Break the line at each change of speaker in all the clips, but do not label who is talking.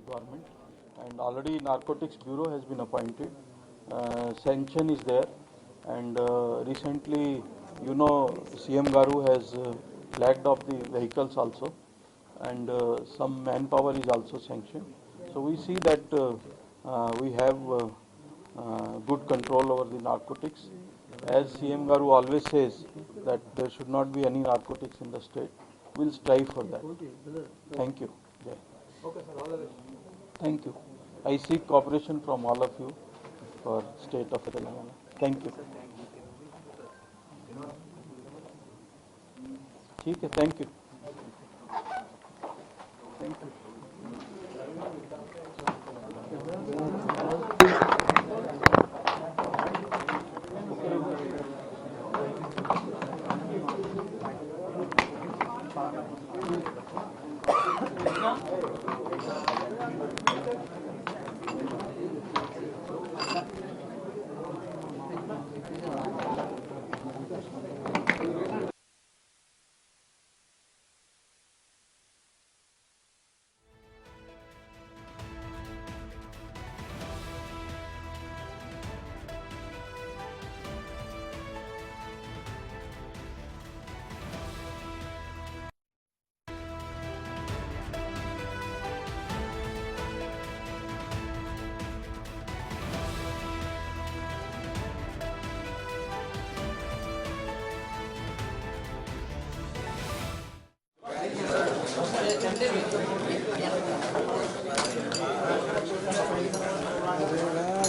government, and already Narcotics Bureau has been appointed. Sanction is there, and recently, CM Garu has flagged off the vehicles also, and some manpower is also sanctioned. So we see that we have good control over the narcotics. As CM Garu always says that there should not be any narcotics in the state. We'll strive for that. Thank you. Jai. Okay, sir. All the best. Thank you. I seek cooperation from all of you for state of Telangana. Thank you. ठीक है. Thank you. Thank you.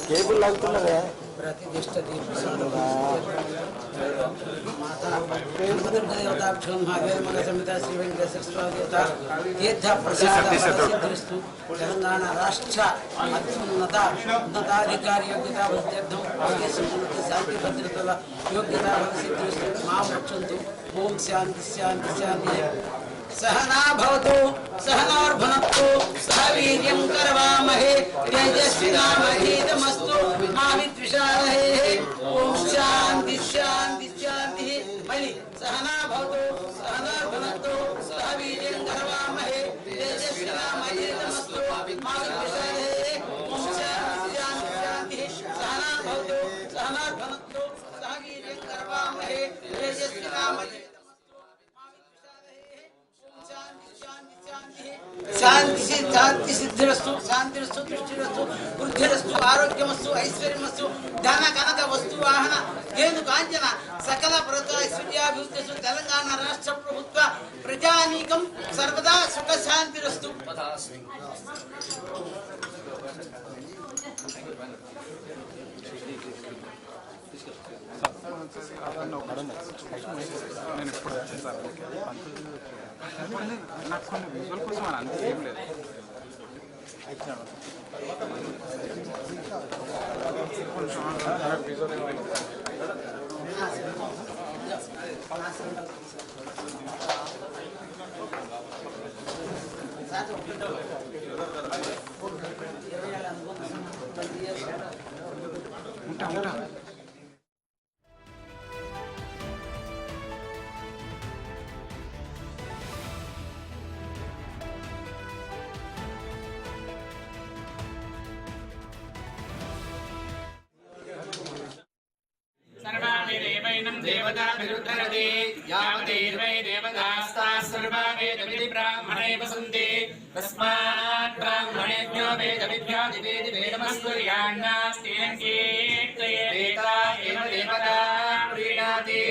Cable లాగుతున్నదే ప్రతిష్ఠ దేవతాభ్యం భాగేమగ సమిత శ్రీ వెంకటేశ్వర స్వామి తీర్థ ప్రసాద సిద్ధిస్తూ తెలంగాణ రాష్ట్ర ఉన్నతాధికారి యోగ్యతా వృత్యర్థం శాంతి భద్రతల యోగ్యతా సిద్ధిస్తూ మా వృక్షంతు ఓం శాంతి శాంతి శాంతి सहना भवतु सहनोर्भुनक्तु सह वीर्यं करवामहे तेजस्विनामधीतमस्तु मा विद्विषावहे ओम शांति शांति शांति मणि सहना भवतु सहनोर्भुनक्तु सह वीर्यं करवामहे तेजस्विनामधीतमस्तु मा विद्विषावहे ओम शांति शांति शांति सहना भवतु सहनोर्भुनक्तु सह वीर्यं करवामहे तेजस्विनामधीतमस्तु शांति शांति सिद्धिरस्तु शांतिरस्तु तुष्टिरस्तु वृद्धिरस्तु आरोग्यमस्तु ऐश्वर्यमस्तु धन कनक वस्तु वाहन धेनु कांचन सकल प्रजा ऐश्वर्याभिवृद्धिस्तु तेलंगाण राष्ट्र प्रभुत्व प्रजानीकं सर्वदा सुख शांतिरस्तु
నాకు కొన్ని విజువల్ కోసం అని అంతే ఏం లేదు ఉంటా ఉంటా
देवताभिरुद्धरति यावदेवै देवतास्ताः सर्वा वेदविधि ब्राह्मणे वसन्ति तस्मात् ब्राह्मणेभ्यो वेदविभ्यो दिवेदि वेदमस्वर्यान्नास्तेन कीर्तये देवता एव देवता प्रीणाति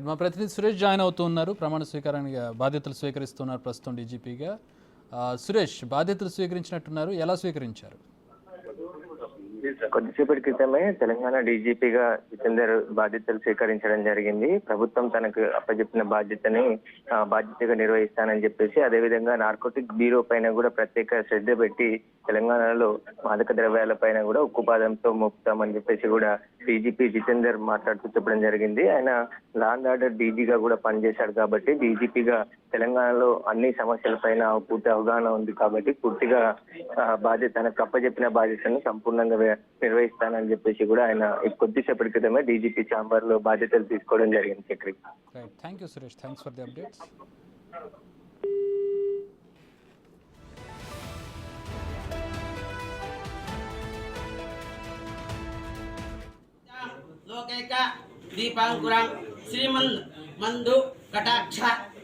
మా ప్రతినిధి సురేష్ జాయిన్ అవుతున్నారు. ప్రమాణ స్వీకారానికి బాధ్యతలు స్వీకరిస్తున్నారు ప్రస్తుతం డీజీపీగా. సురేష్, బాధ్యతలు స్వీకరించినట్టున్నారు, ఎలా స్వీకరించారు?
కొద్దిసేపటి క్రితమే తెలంగాణ డీజీపీగా జితేందర్ బాధ్యతలు స్వీకరించడం జరిగింది. ప్రభుత్వం తనకు అప్పచెప్పిన బాధ్యతగా నిర్వహిస్తానని చెప్పేసి, అదేవిధంగా నార్కోటిక్ బ్యూరో పైన కూడా ప్రత్యేక శ్రద్ధ పెట్టి తెలంగాణలో మాదక ద్రవ్యాల పైన కూడా ఉక్కుపాదంతో మోపుతామని చెప్పేసి కూడా డీజీపీ జితేందర్ మాట్లాడుతూ చెప్పడం జరిగింది. ఆయన లా అండ్ ఆర్డర్ డీజీగా కూడా పనిచేశాడు కాబట్టి డీజీపీగా తెలంగాణలో అన్ని సమస్యల పైన పూర్తి అవగాహన ఉంది కాబట్టి పూర్తిగా తనకు అప్పచెప్పిన బాధ్యతను సంపూర్ణంగా నిర్వహిస్తానని చెప్పేసి కూడా ఆయన కొద్దిసేపటి క్రితమే డీజీపీ ఛాంబర్ లో బాధ్యతలు తీసుకోవడం జరిగింది. Chakri,
thank you Suresh, thanks for the updates.
శ్రీరేఖ దీపాంకురం శ్రీమంద్ మందు కటాక్ష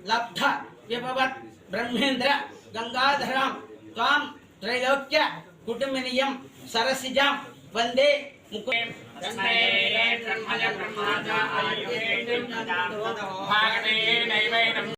లబ్ధ విభవత్ బ్రహ్మేంద్ర గంగాధరం త్వాం త్రైలోక్య కుటుంబినియం సరసిజాం వందే ముకుటే
బ్రహ్మజ బ్రహ్మాజ ఆయుర్వేదం భాగమే నైవేదం